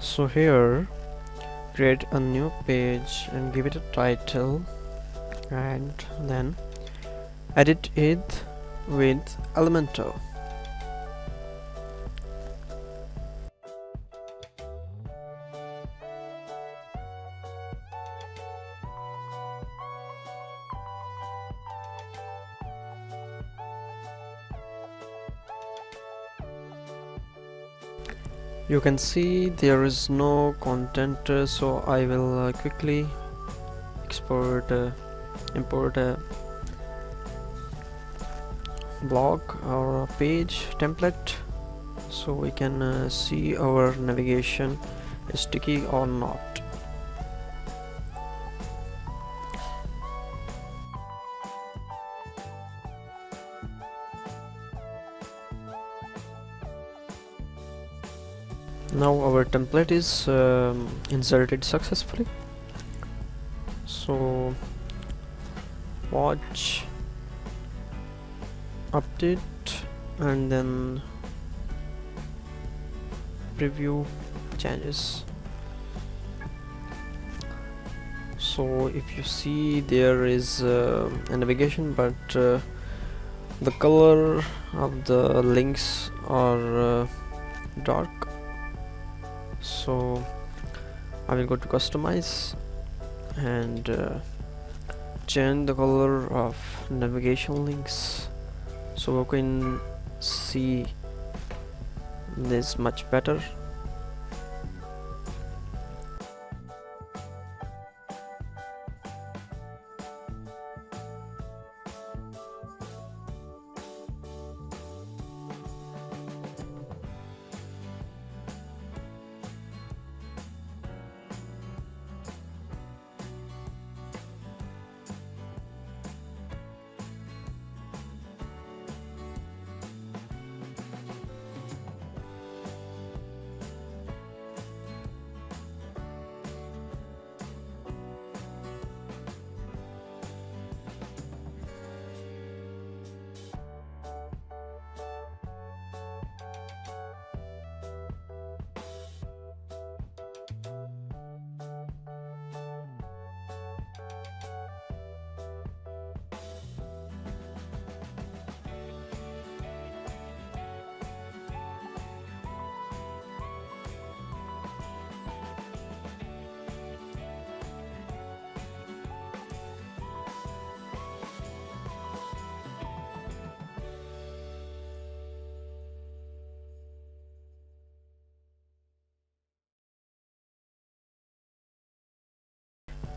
So here, create a new page and give it a title, and then edit it with Elementor. You can see there is no content, so I will quickly import a blog or a page template so we can see our navigation is sticky or not. Now our template is inserted successfully. So watch, update, and then preview changes. So if you see, there is a navigation, but the color of the links are dark. So I will go to customize and change the color of navigation links so we can see this much better.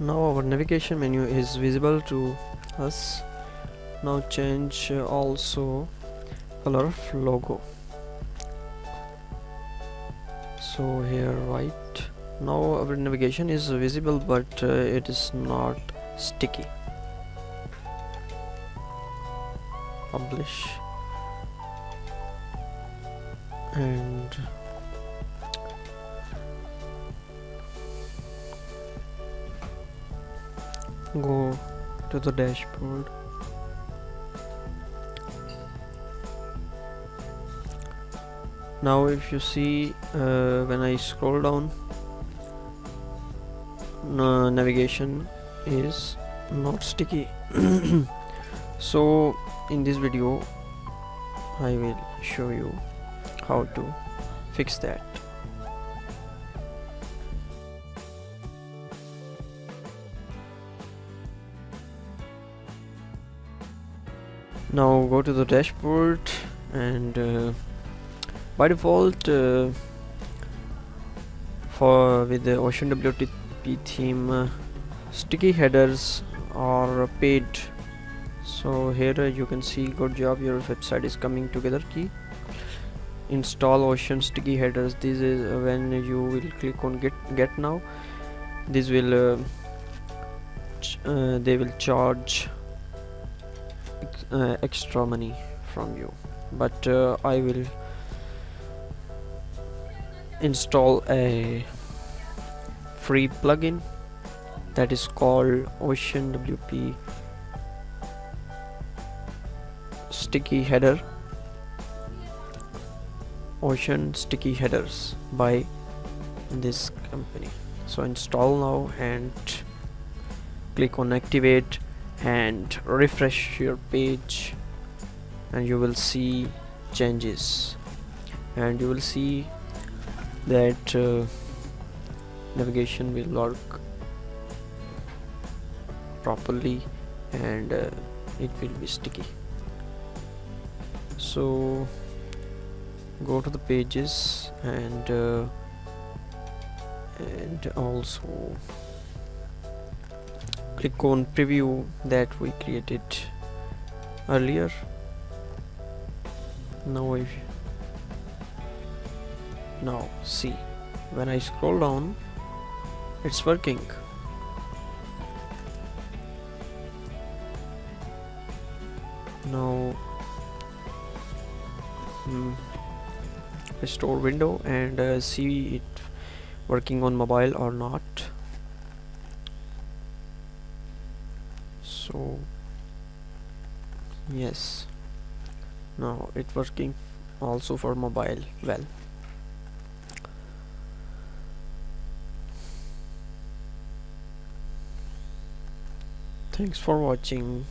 Now our navigation menu is visible to us. Now change also color of logo. So here white. Now our navigation is visible, but it is not sticky. Publish and go to the dashboard. Now if you see, when I scroll down, navigation is not sticky. So in this video I will show you how to fix that. Now go to the dashboard, and by default, for with the OceanWP theme, sticky headers are paid. So here you can see, good job, your website is coming together key. Install Ocean sticky headers. This is when you will click on get now. This will they will charge extra money from you, but I will install a free plugin that is called OceanWP sticky header, Ocean sticky headers by this company. So install now and click on activate and refresh your page, and you will see changes, and you will see that navigation will work properly, and it will be sticky. So go to the pages and also click on preview that we created earlier. Now see, when I scroll down, it's working. Now restore window and see it working on mobile or not. So yes, now it working also for mobile well. Thanks for watching.